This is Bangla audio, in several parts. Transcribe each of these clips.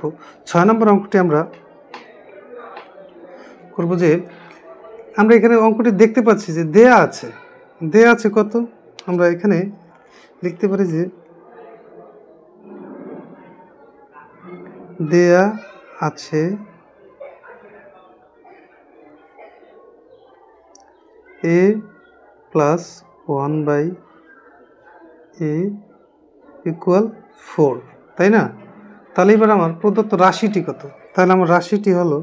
6 নম্বর অঙ্কটি আমরা করব যে আমরা এখানে অঙ্কটি দেখতে পাচ্ছি যে দেয়া আছে কত, আমরা এখানে লিখতে পারি যে দেয়া আছে a প্লাস 1/a ইকুয়াল 4, তাই না? তাহলে এবার আমার প্রদত্ত রাশিটি কত? তাহলে আমার রাশিটি হলো,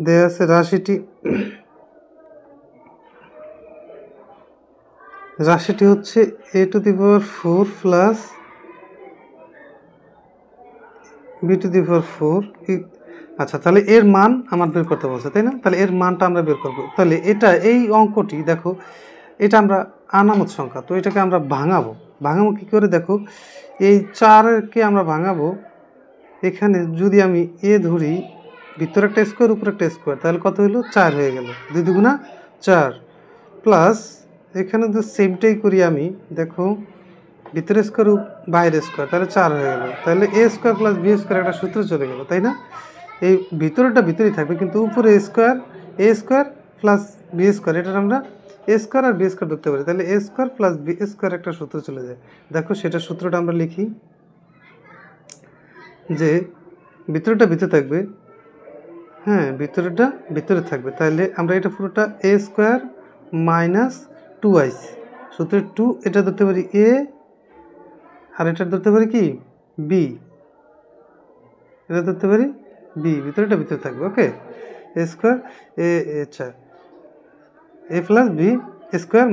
দেয়া আছে রাশিটি হচ্ছে a⁴ প্লাস b⁴। আচ্ছা, তাহলে এর মান আমার বের করতে বলছে, তাই না? তাহলে এর মানটা আমরা বের করব। তাহলে এই অঙ্কটি দেখো, এটা আমরা আনামত সংখ্যা, তো এটাকে আমরা ভাঙাবো কী করে? দেখো, এই 4কে আমরা ভাঙাবো। এখানে যদি আমি এ ধরি, ভিতরে একটা স্কোয়ার উপরে একটা স্কোয়ার, তাহলে কত হলো? 4 হয়ে গেল, 2 দুগুণা 4, প্লাস এখানে তো সেমটাই করি আমি, দেখো ভিতরে স্কোয়ার বাইরে স্কোয়ার, তাহলে 4 হয়ে গেল। তাহলে a² প্লাস b² একটা সূত্র চলে গেল, তাই না? এই ভিতরেটা ভিতরেই থাকবে, কিন্তু উপরে a² প্লাস b², এটার আমরা a² আর b² ধরতে পারি, তাহলে a² প্লাস b² একটা সূত্র চলে যায়। দেখো সেটা সূত্রটা আমরা লিখি, যে ভিতরেটা ভিতরে থাকবে, হ্যাঁ ভিতরেটা ভিতরে থাকবে, তাহলে আমরা এটা পুরোটা a² মাইনাস 2i, সূত্রের 2 এটা ধরতে পারি a, আর এটা ধরতে পারি কি b, এটা ধরতে পারি b, ভিতরেটা ভিতরে থাকবে। ওকে, a² আচ্ছা a plus b²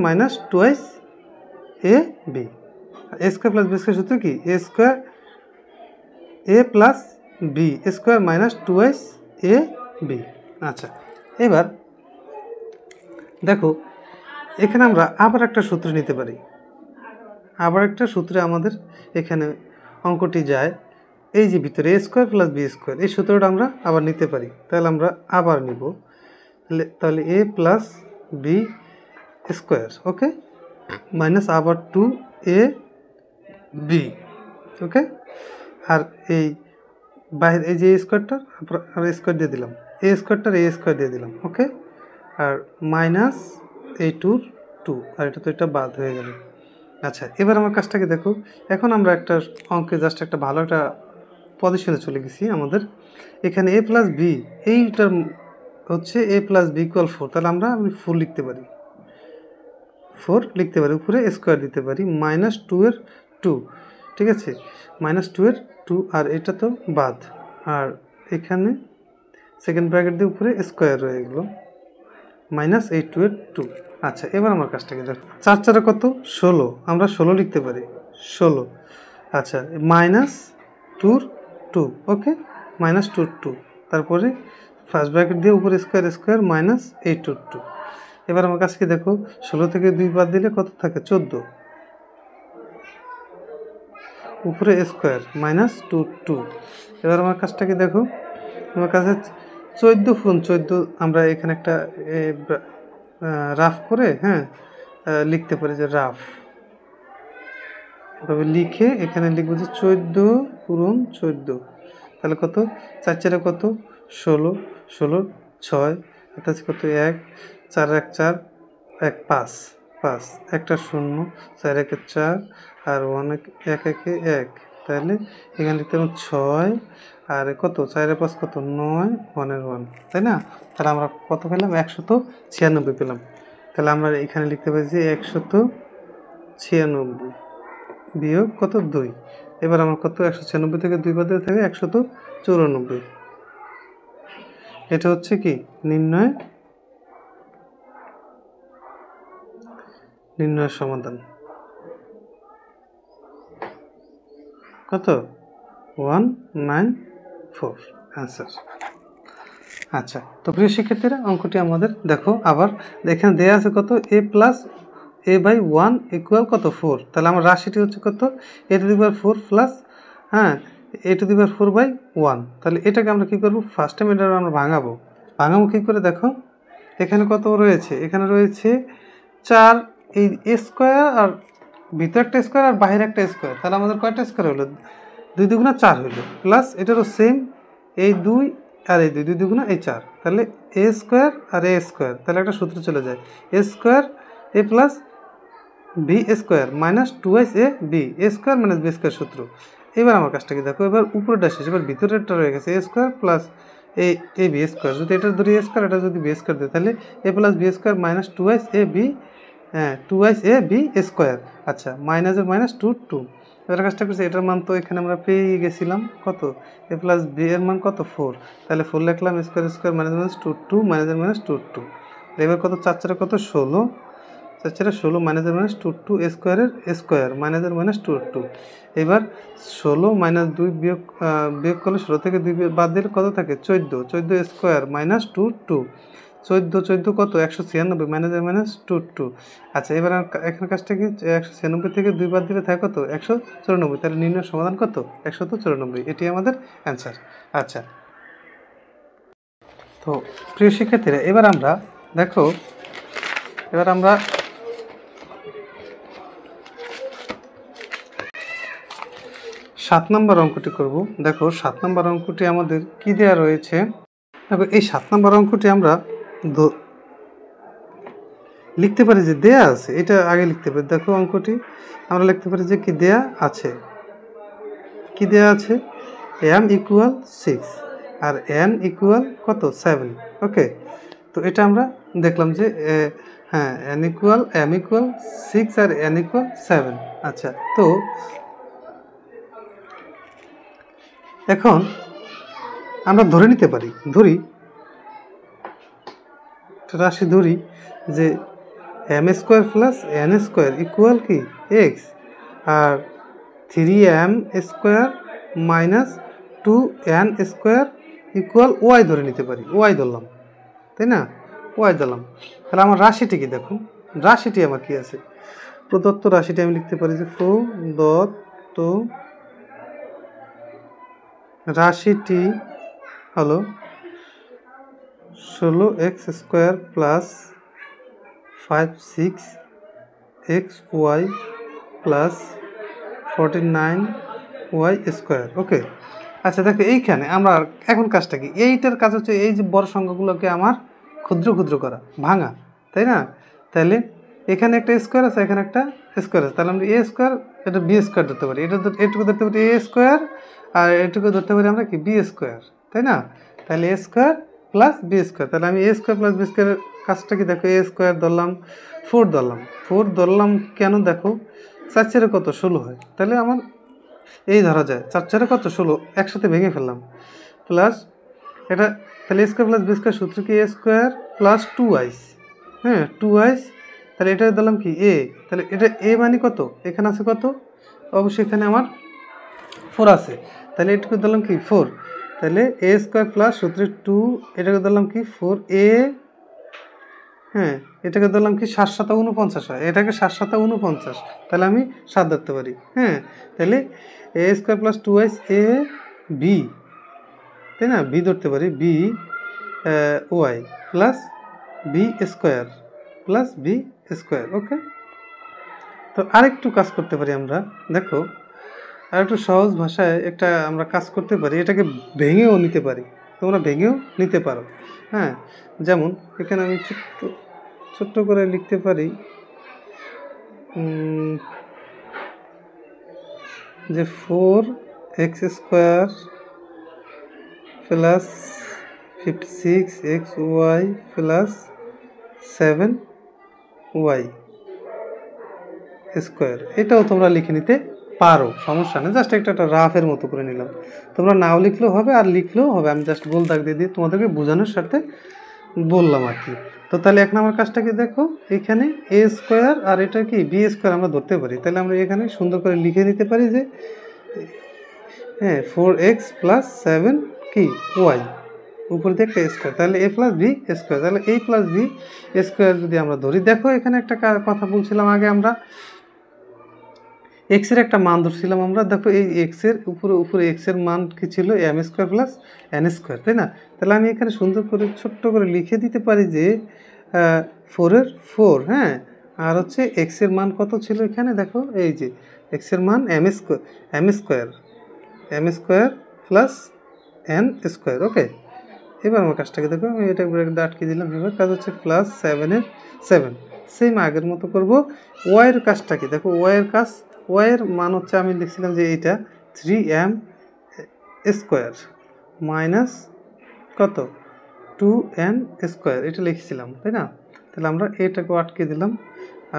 minus 2i a b, a² plus b² সূত্র কি a plus b² minus 2i a b। আচ্ছা, এবার দেখো এখানে আমরা আবার একটা সূত্র নিতে পারি, আবার একটা সূত্রে আমাদের এখানে অঙ্কটি যায়, এই যে ভিতরে a² প্লাস b², এই সূত্রটা আমরা আবার নিতে পারি। তাহলে আমরা আবার নিব, তাহলে a plus b², okay, minus আবার 2ab, ওকে, আর এই বাইরে এই যে a² আর স্কোয়ার দিয়ে দিলাম, a² দিয়ে দিলাম, ওকে, আর মাইনাস এই 2 আর এটা বাদ হয়ে গেল। আচ্ছা, এবার আমার কাজটাকে দেখো, এখন আমরা একটা অঙ্কে জাস্ট একটা ভালো একটা পজিশনে চলে গেছি। আমাদের এখানে a প্লাস b, এইটার হচ্ছে a প্লাস b ইকুয়াল 4, তাহলে আমি 4 লিখতে পারি, উপরে স্কোয়ার দিতে পারি, মাইনাস 2 এর 2, ঠিক আছে, মাইনাস 2 এর 2, আর এটা তো বাদ, আর এখানে সেকেন্ড ব্র্যাকেট দিয়ে উপরে স্কোয়ার রয়ে গেল, মাইনাস এই 2 এর 2। আচ্ছা, এবার আমার কাজটাকে দেখো, 4 4 কত? 16, আমরা 16 লিখতে পারি, 16। আচ্ছা, মাইনাস 2 ওকে, মাইনাস 2, তারপরে ফার্স্ট ব্র্যাকেট দিয়ে উপরে স্কোয়ার মাইনাস এই 2। এবার আমার কাছকে দেখো, 16 থেকে 2 বাদ দিলে কত থাকে? 14, উপরে স্কোয়ার মাইনাস 2। এবার আমার কাজটাকে দেখো, আমার কাছে 14 আমরা এখানে একটা রাফ করে, হ্যাঁ, লিখতে পারি যে রাফ, এভাবে লিখে এখানে লিখবো যে 14 তাহলে কত? 4 4 কত? 16, 6 অর্থাৎ কত? 1, 4 1 4, 1 5, একটা 0, 4 1 4, আর 1 1 1, তাহলে এখানে লিখতে হবে 6, আর কত? 4 5 কত? 9, 1 এর 1, তাই না? তাহলে আমরা কত পেলাম? 196 পেলাম। তাহলে আমরা এখানে লিখতে পারি যে 196 বিয়োগ কত? 2। এবার আমার কত? 196 থেকে 2 বাদ দিলে থাকে 194। এটা হচ্ছে কি নির্ণয় সমাধান। কত? 194 অ্যান্সার। আচ্ছা, তো প্রিয় শিক্ষার্থীরা, অঙ্কটি আমাদের দেখো, আবার এখানে দেয়া আছে কত? a প্লাস a/1 ইকুয়াল কত? 4। তাহলে আমার রাশিটি হচ্ছে কত? a⁴ প্লাস, হ্যাঁ, a⁴/1। তাহলে এটাকে আমরা কী করবো? ফার্স্ট টাইম এটা আমরা ভাঙাবো কী করে? দেখো এখানে কত রয়েছে? এখানে রয়েছে 4, এই স্কোয়ার, আর ভিতরে একটা স্কোয়ার আর বাইরে একটা স্কোয়ার, তাহলে আমাদের কয়টা স্কোয়ার হলো? 2 দুগুণা 4 হইল, প্লাস এটারও সেম, এই 2 আর এই 2, 2 দুগুণা এই 4, তাহলে A square R A square, তাহলে একটা সূত্র চলে যায়, A square A plus B square minus 2s A B, A square minus B square সূত্র। এবার আমার কাজটা কি দেখো, এবার উপরেটা শেষ, এবার ভিতরেরটা রয়ে গেছে এ square plus A B square, যদি এটার ধরি এ স্কোয়ার, এটা যদি বি স্কোয়ার দেয়, তাহলে A plus B square minus 2s A B, হ্যাঁ 2s এ বি স্কোয়ার। আচ্ছা, মাইনাসের মাইনাস 2 এবার কাজটা করছি, এটার মান তো এখানে আমরা পেয়ে গেছিলাম কত, এ প্লাস বি এর মান কত 4, তাহলে 4 লিখলাম, স্কোয়ার স্কোয়ার মাইনাস মাইনাস 2 মাইনাসের মাইনাস 2, এবার কত 4 4 কত 16, 4 4 16 মাইনাসের মাইনাস 2 স্কোয়ারের স্কোয়ার মাইনাসের মাইনাস 2, এবার 16 মাইনাস 2 বিয়োগ করলে 16 থেকে 2 বাদ দিলে কত থাকে 14, 14 স্কোয়ার মাইনাস 2, 14 কত 196 মাইনাসের মাইনাস 2। আচ্ছা, এবার এখানে কাজটা কি, 196 থেকে 2 বাদ দিলে থাকে কত 194, তাহলে নির্ণয় সমাধান কত 194, এটি আমাদের অ্যান্সার। আচ্ছা, তো প্রিয় শিক্ষার্থীরা, এবার আমরা দেখো, এবার আমরা 7 নম্বর অঙ্কটি করব। দেখো 7 নম্বর অঙ্কটি আমাদের কি দেওয়া রয়েছে, দেখো এই 7 নম্বর অঙ্কটি আমরা লিখতে পারি যে দেয়া আছে, এটা আগে লিখতে পারি। দেখো অঙ্কটি আমরা লিখতে পারি যে কি দেয়া আছে, কি দেয়া আছে, m ইকুয়াল 6 আর n ইকুয়াল কত 7। ওকে, তো এটা আমরা দেখলাম যে হ্যাঁ m ইকুয়াল 6 আর n ইকুয়াল 7। আচ্ছা, তো এখন আমরা ধরে নিতে পারি, রাশি ধরি যে m square plus n square equal কি x, আর 3m square minus 2n square equal y ধরে নিতে পারি, y ধরলাম, তাই না, y ধরলাম। তাহলে আমার রাশিটি কি, দেখো রাশিটি আমার কি আছে, প্রদত্ত রাশিটি আমি লিখতে পারি যে প্রদত্ত রাশিটি হলো 16x square plus 56xy plus 49y square. Okay, আচ্ছা দেখো এইখানে আমরা এখন কাজটা কি, এইটার কাজ হচ্ছে এই যে বড় সংখ্যাগুলোকে আমার ক্ষুদ্র ক্ষুদ্র করা, ভাঙা, তাই না। তাহলে এখানে একটা স্কোয়ার আছে, এখানে একটা স্কোয়ার আছে, তাহলে আমরা এ স্কোয়ার, এটা বি স্কোয়ার ধরতে পারি, এটুকু ধরতে পারি এ স্কোয়ার, আর এটুকু ধরতে পারি আমরা কি বি স্কোয়ার, তাই না। তাহলে A square plus B square, তাহলে আমি এ স্কোয়ার প্লাস বি স্কোয়ারের কাজটা কি, দেখো এ স্কোয়ার ধরলাম, 4 ধরলাম কেন, দেখো 4 4 কত 16 হয়, তাহলে আমার এই ধরা যায় 4 4 কত 16, একসাথে ভেঙে ফেললাম, প্লাস এটা, তাহলে A square plus B square সূত্র কি এ স্কোয়ার প্লাস 2i, হ্যাঁ 2i, তাহলে এটা দিলাম কি এ, তাহলে এটা এ মানে কত, এখানে আছে কত, অবশ্যই এখানে আমার 4 আছে, তাহলে এটুকু দিলাম কি 4, তাহলে এ স্কোয়ার প্লাস সূত্রে 2, এটাকে দিলাম কি 4a, হ্যাঁ এটাকে ধরলাম কি 7 7 49 হয়, এটাকে 7 7 49, তাহলে আমি 7 ধরতে পারি, হ্যাঁ তাহলে A square plus 2s A B, তাই না, বি ধরতে পারি, B Y plus B square plus B square. Okay, তো আরেকটু কাজ করতে পারি আমরা, দেখো আর একটু সহজ ভাষায় একটা আমরা কাজ করতে পারি, এটাকে ভেঙেও নিতে পারি, তোমরা ভেঙেও নিতে পারো, হ্যাঁ যেমন এখানে আমি ছোট্ট করে লিখতে পারি যে 4x square plus 56xy plus 7y square, এটাও তোমরা লিখে নিতে পারো, সমস্যা নেই, জাস্ট একটা রাফের মতো করে নিলাম, তোমরা নাও লিখলেও হবে আর লিখলেও হবে, আমি জাস্ট গোল দাগ দিয়ে তোমাদেরকে বোঝানোর সাথে বললাম আর কি। তো তাহলে এক নম্বর কাজটা কি, দেখো এখানে এ স্কোয়ার আর এটা কি বি স্কোয়ার আমরা ধরতে পারি, তাহলে আমরা এখানে সুন্দর করে লিখে নিতে পারি যে হ্যাঁ 4x প্লাস 7 কি ওয়াই, উপর দিয়ে একটা স্কোয়ার, তাহলে এ প্লাস বি স্কোয়ার, তাহলে এ প্লাস বি স্কোয়ার যদি আমরা ধরি, দেখো এখানে একটা কথা বলছিলাম আগে, আমরা এক্স এর একটা মান ধরছিলাম আমরা, দেখো এই এক্স এর উপরে এক্স এর মান কি ছিল M square plus N square, তাই না। তাহলে আমি এখানে সুন্দর করে ছোট্ট করে লিখে দিতে পারি যে 4 হ্যাঁ, আর হচ্ছে এক্স এর মান কত ছিল এখানে, দেখো এই যে এক্স এর মান M square, M square plus N square. Okay, এবার আমার কাজটাকে দেখো, আমি এটা ব্র্যাকেটে আটকে দিলাম। এবার কাজ হচ্ছে প্লাস 7-এর 7, সেম আগের মতো করব। ওয়াইয়ের কাজটা কি দেখো, ওয়াইয়ের কাজ, ওয়াইয়ের মান হচ্ছে আমি লিখছিলাম যে এইটা 3m স্কোয়ার মাইনাস কত 2n স্কোয়ার, এটা লিখছিলাম তাই না? তাহলে আমরা এটাকেও আটকে দিলাম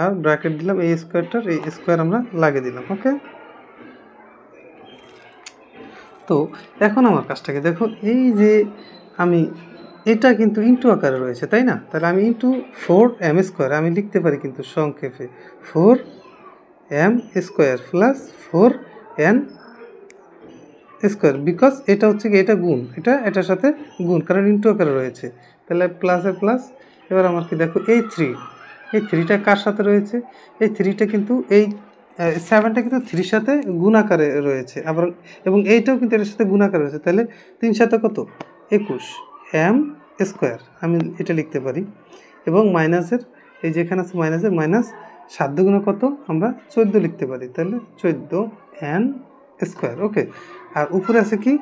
আর ব্র্যাকেট দিলাম, এই স্কোয়ারটার এই স্কোয়ার আমরা লাগিয়ে দিলাম। ওকে, তো এখন আমার কাজটাকে দেখো, এই যে আমি এটা কিন্তু ইন্টু আকারে রয়েছে তাই না? তাহলে আমি ইন্টু 4m স্কোয়ার আমি লিখতে পারি কিন্তু সংক্ষেপে 4m square plus 4n square, because এটা হচ্ছে কি, এটা গুণ, এটা এটার সাথে গুণ, কারণ ইন্টু আকারে রয়েছে। তাহলে প্লাসে প্লাস। এবার আমার কি দেখো, এই 3টা কার সাথে রয়েছে? এই 3টা কিন্তু এই 7টা কিন্তু 3-র সাথে গুণ আকারে রয়েছে আবার, এবং এইটাও কিন্তু এটার সাথে গুণ আকারে রয়েছে। তাহলে 3 কত 21 m স্কোয়ার আমি এটা লিখতে পারি। এবং মাইনাসের এই যেখানে আছে মাইনাসের মাইনাস 7 দুগুণে কত আমরা 14 লিখতে পারি। তাহলে 14n স্কোয়ার। ওকে, আর উপরে আছে কি,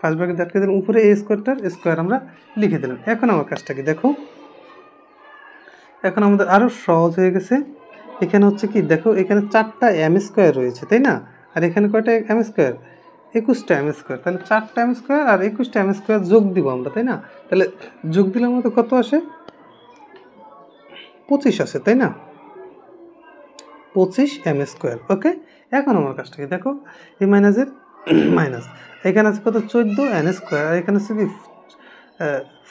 ফার্স্ট ব্র্যাকেট আটকে দিলাম, উপরে এই স্কোয়ারটার স্কোয়ার আমরা লিখে দিলাম। এখন আমার কাজটা কি দেখো, এখন আমাদের আরও সহজ হয়ে গেছে। এখানে হচ্ছে কি দেখো, এখানে 4টা m স্কোয়ার রয়েছে তাই না? আর এখানে কয়টা m স্কোয়ার? 21টা m square. তাহলে 4টা m স্কোয়ার আর 21টা m স্কোয়ার যোগ দিব আমরা তাই না? তাহলে যোগ দিলে আমাদের কত আসে? 25 আসে তাই না? 25 m স্কোয়ার। ওকে, এখন আমার কাজটাকে দেখো, এই মাইনাসের মাইনাস, এখানে আছে কত 14n স্কোয়ার আর এখানে আছে কি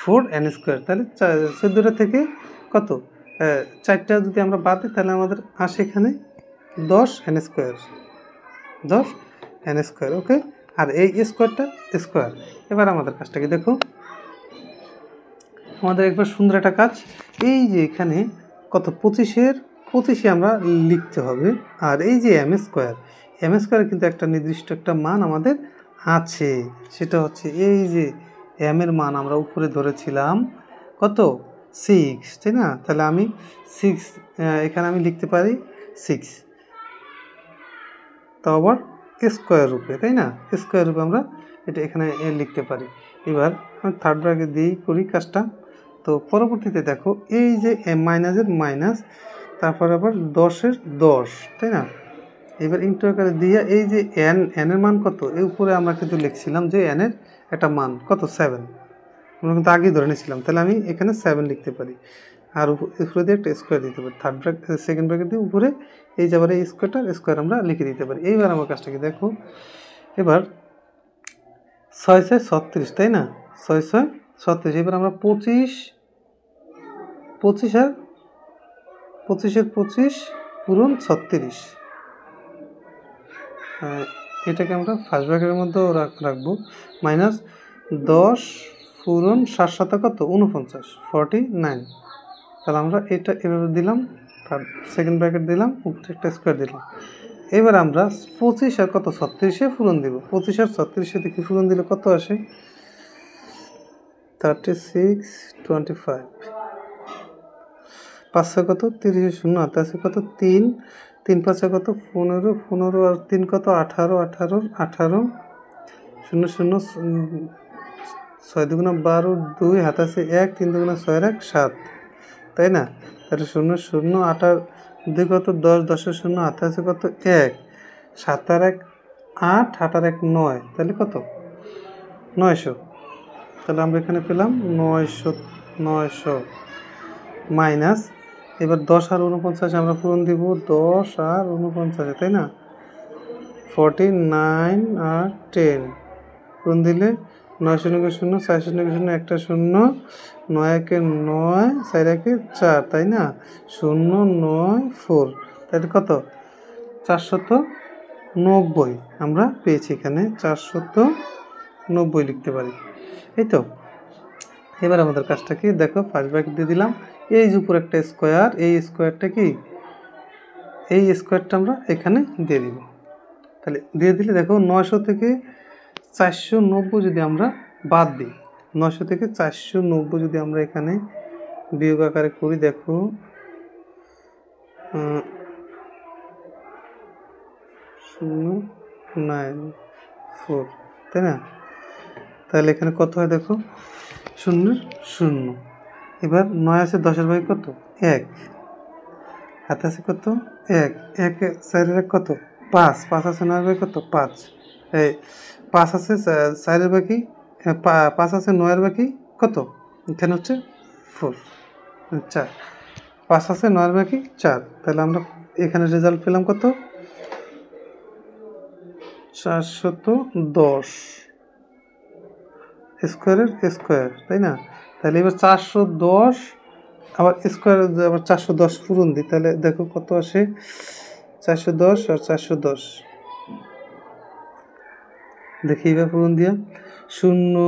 4n স্কোয়ার। তাহলে 14টা থেকে কত 4টা যদি আমরা বাদ দিই তাহলে আমাদের আসে এখানে 10n স্কোয়ার, 10n স্কোয়ার। ওকে, আর এই স্কোয়ারটা স্কোয়ার। এবার আমাদের কাজটাকে দেখো, আমাদের একবার সুন্দর একটা কাজ, এই যে এখানে কত 25-এ আমরা লিখতে হবে। আর এই যে m স্কোয়ার কিন্তু একটা নির্দিষ্ট একটা মান আমাদের আছে, সেটা হচ্ছে এই যে m এর মান আমরা উপরে ধরেছিলাম কত 6 তাই না? তাহলে আমি 6 এখানে আমি লিখতে পারি 6, তো আবার স্কোয়ার রূপে তাই না? স্কোয়ার রূপে আমরা এটা এখানে লিখতে পারি। এবার আমি থার্ড ব্র্যাকেট দিয়েই করি কাজটা। তো পরবর্তীতে দেখো, এই যে মাইনাসের মাইনাস, তারপর আবার 10-এর 10 তাই না? এবার ইন্টু আকারে দিয়ে এই যে এন এর মান কত, এই উপরে আমরা কিন্তু লিখছিলাম যে এন এর একটা মান কত 7, আমরা কিন্তু আগেই ধরে নিয়েছিলাম। তাহলে আমি এখানে 7 লিখতে পারি আর উপরে দিয়ে একটা স্কোয়ার দিতে পারি। থার্ড ব্র্যাকেট সেকেন্ড ব্র্যাকেট দিয়ে উপরে এই যাবার এই স্কোয়ার আমরা লিখে দিতে পারি। এইবার আমার কাজটাকে দেখো, এবার 6-6 36 তাই না? 6-6 36। এবার আমরা 25 আর 25-এর 25 পূরণ 36, এটাকে আমরা ফার্স্ট ব্র্যাকেটের মধ্যেও রাখবো। মাইনাস 10 পূরণ 7 কত 49, 49। তাহলে আমরা এটা এভাবে দিলাম, তার সেকেন্ড ব্র্যাকেট দিলাম, উপরে একটা স্কোয়ার দিলাম। এবার আমরা 25 আর কত 36-এ পূরণ দিব। 25 আর 36-এ দেখি পূরণ দিলে কত আসে, 36 25, 5 কত 30, 0 হাতে আছে কত 3, 3 5 কত 15, 15 আর 3 কত 18, 18, 18 0 0 6 দুগুণা 12, 2 হাতে আছে 1, 3 দুগুণা 6 আর 1 7 তাই না? তাহলে 0 0 8 আর 2 কত 10, 10 এর 0 হাতে আছে কত 1, 7 আর 1 8, 8 আর 1 9, তাহলে কত 900। তাহলে আমরা এখানে পেলাম 900 মাইনাস, এবার 10 আর 49 আমরা পূরণ দিব, 10 আর 49 তাই না? 49 আর 10 পূরণ দিলে 9 0 0 4 0 0 একটা 0, 9 1 9, 4 1 4 তাই না? 0 9 4, তাহলে কত 490 আমরা পেয়েছি। এখানে 490 লিখতে পারি, এই তো। এবার আমাদের কাজটা কি দেখো, ফার্স্ট ব্র্যাকেট দিয়ে দিলাম, এই যে উপর একটা স্কোয়ার, এই স্কোয়ারটা কি, এই স্কোয়ারটা আমরা এখানে দিয়ে দিব। তাহলে দিয়ে দিলে দেখো 900 থেকে 490 যদি আমরা বাদ দিই, 900 থেকে 490 যদি আমরা এখানে বিয়োগ আকারে করি, দেখো 0 9 4, তাই না? তাহলে এখানে কত হয় দেখো, 0 0। এবার 9 আছে 10-এর ভাগে কত, 1, হাতে আছে কত, 1, 1 4-এর কত, 5, 5 আছে 9-এর ভাগে কত, 5, এই 5 আছে 4-এর ভাগে, 5 আছে 9-এর ভাগে কত, এখানে হচ্ছে 4, 4, 5 আছে 9-এর ভাগে 4। তাহলে আমরা এখানে রেজাল্ট পেলাম কত, 410 স্কোয়ারের স্কোয়ার, তাই না? তাহলে এবার 410 আবার স্কোয়ার, আবার 410 পূরণ দিই, তাহলে দেখো কত আসে, 410 আর 410 দেখি এবার পূরণ দিয়া, 0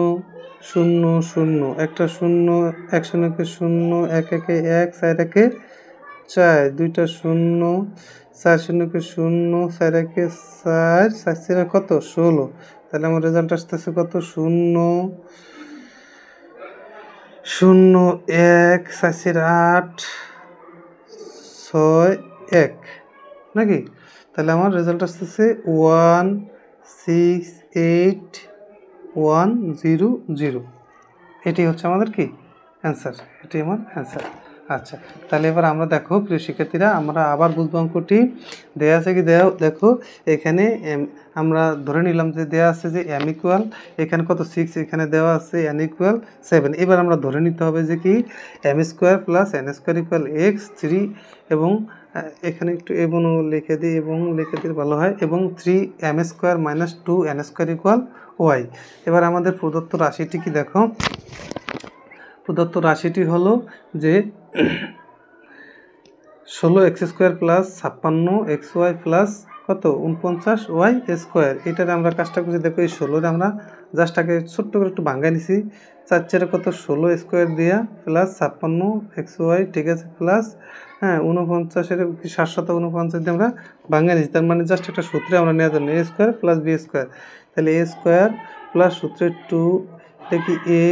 0 0, একটা 0, 1 0-কে 0, 1 1-এ 1, 4 1-এ 4, দুইটা 0, 4 0-কে 0, 4 1-এ 4, 4 4 কত, 16। তাহলে আমার রেজাল্ট আসতেছে কত, 0 0 1 4 8 6 1, নাকি? তাহলে আমার রেজাল্ট আসতেছে 1 6 8 1 0 0। এটি হচ্ছে আমাদের কি অ্যান্সার, এটি আমার অ্যান্সার। আচ্ছা, তাহলে এবার আমরা দেখো প্রিয় শিক্ষার্থীরা, আমরা আবার বুঝবো অঙ্কটি দেওয়া আছে কি, দেখো এখানে আমরা ধরে নিলাম যে দেওয়া আছে যে m ইকুয়াল, এখানে কত 6, এখানে দেওয়া আছে n ইকুয়াল 7। এবার আমরা ধরে নিতে হবে যে কি m square plus n square equal x 3, এবং এখানে একটু এবং লিখে দিই, এবং লিখে দিলে ভালো হয়, এবং 3m square minus 2n square equal y। এবার আমাদের প্রদত্ত রাশিটি কি দেখো, প্রদত্ত রাশিটি হলো যে 16x square plus 56xy plus কত 49y স্কোয়ার। এটার আমরা কাজটা করছি, দেখো এই 16 আমরা জাস্টটাকে ছোট্ট করে একটু ভাঙ্গাই নিছি, 4 4 কত 16 স্কোয়ার দিয়া প্লাস 56xy, ঠিক আছে, প্লাস 49-এর 749 দিয়ে আমরা ভাঙ্গাই নিছি। তার মানে জাস্ট একটা সূত্রে আমরা নেওয়ার জন্য a square plus b square, তাহলে a স্কোয়ার প্লাস সূত্রে 2, এটা কি a,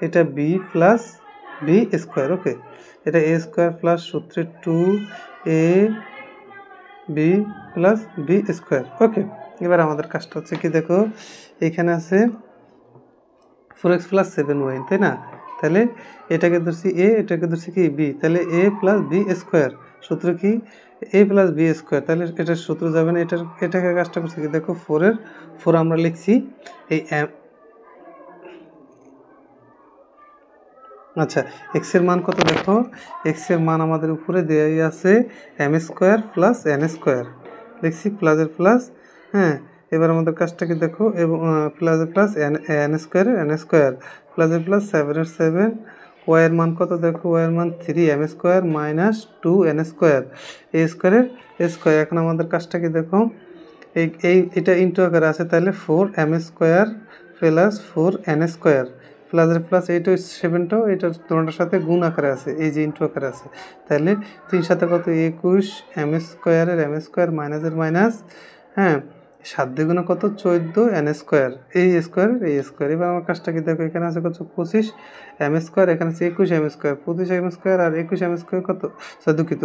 এটা b plus b square, okay, এটা a স্কোয়ার প্লাস সূত্রে 2a b plus b square, okay. এবার আমাদের কাজটা হচ্ছে কি দেখো, এখানে আছে 4x প্লাস 7y, তাই না? তাহলে এটাকে ধরছি a, এটাকে ধরছি কি b, তাহলে a প্লাস b স্কোয়ার, সূত্র কি a প্লাস b স্কোয়ার, তাহলে এটার সূত্র যাবে না, এটাকে কাজটা করছি কি দেখো, 4 আমরা লিখছি এই আচ্ছা, x এর মান কত দেখো, x এর মান আমাদের উপরে দেয়াই আছে m square plus n square, লিখছি প্লাসের প্লাস, এবার আমাদের কাজটা কি দেখো, এবং প্লাসের প্লাস n স্কোয়ার প্লাসের প্লাস 7-এর 7, y এর মান কত দেখো, y এর মান 3m square minus 2n square, a স্কোয়ারের স্কোয়ার। এখন আমাদের কাজটা কি দেখো, এটা ইন্টু আকারে আছে, তাহলে 4m square plus 4n square প্লাসের প্লাস, এইটা 7টাও এটা তোমাটার সাথে গুণ আকারে আছে, এই যে ইন্টু আকারে আছে, তাহলে 3 সাথে কত 21 m স্কোয়ারের m স্কোয়ার মাইনাসের মাইনাস, 7 দ্বিগুণে কত 14 n স্কোয়ার, এই স্কোয়ারের এই স্কোয়ার। এবার আমার কাজটা কি দেখো, এখানে আছে কত 25 m স্কোয়ার, এখানে আছে 21 m স্কোয়ার, 25 m স্কোয়ার আর 21 m স্কোয়ার কত, দুঃখিত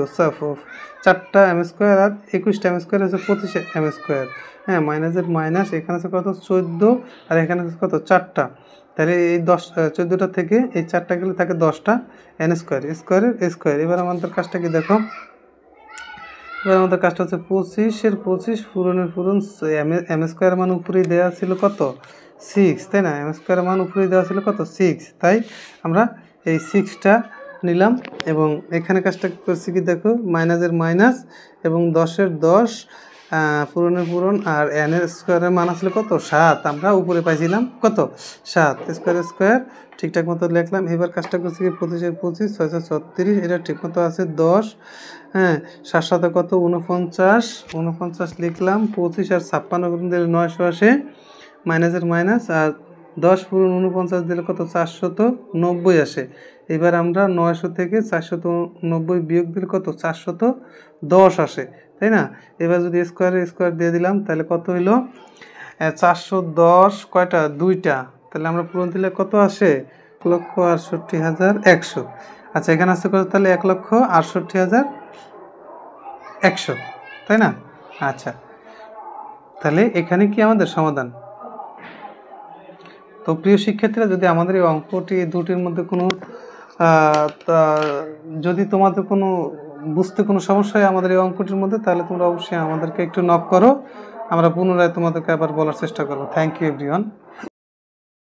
4টা m স্কোয়ার আর 21টা m স্কোয়ার হচ্ছে 25 m স্কোয়ার, মাইনাসের মাইনাস, এখানে আছে কত 14 আর এখানে আছে কত 4টা, তাহলে এই 14টা থেকে এই 4টা গেলে থাকে 10টা n স্কোয়ার, স্কোয়ারের স্কোয়ার। এবার আমাদের কাজটা কি দেখো, এবার আমাদের কাজটা হচ্ছে 25-এর 25 পূরণের পূরণ, m স্কোয়ার মান উপরেই দেওয়া ছিল কত 6, তাই না? m স্কোয়ার মান উপরেই দেওয়া ছিল কত 6, তাই আমরা এই 6টা নিলাম, এবং এখানে কাজটা করছি কি দেখো, মাইনাসের মাইনাস এবং 10-এর 10 পূরণের পূরণ, আর n এর স্কোয়ারের মান আসলে কত 7, আমরা উপরে পাইছিলাম কত 7, স্কোয়ার ঠিকঠাক মতো লিখলাম। এবার কাজটা করছি কি 25-এর 25 636, এটা ঠিক মতো আছে 10, 7 সাথে কত 49 লিখলাম, 25 আর 56 গুণ দিলে 900 আসে, মাইনাসের মাইনাস, আর 10 পূরণ 49 দিলে কত 490 আসে। এবার আমরা 900 থেকে 490 বিয়োগ দিলে কত 410 আসে, তাই না? এবার যদি স্কোয়ার দিয়ে দিলাম, তাহলে কত হইল 410 কয়টা 2টা, তাহলে আমরা পূরণ দিলে কত আসে 1,68,100। আচ্ছা, এখানে আসছে কত, তাহলে 1,68,100, তাই না? আচ্ছা, তাহলে এখানে কি আমাদের সমাধান, তো প্রিয় শিক্ষার্থীরা, যদি আমাদের এই অঙ্কটি দুটির মধ্যে কোনো যদি তোমাদের কোনো বুঝতে কোনো সমস্যা হয় আমাদের এই অঙ্কটির মধ্যে, তাহলে তোমরা অবশ্যই আমাদেরকে একটু নক করো, আমরা পুনরায় তোমাদেরকে আবার বলার চেষ্টা করবো। Thank you everyone.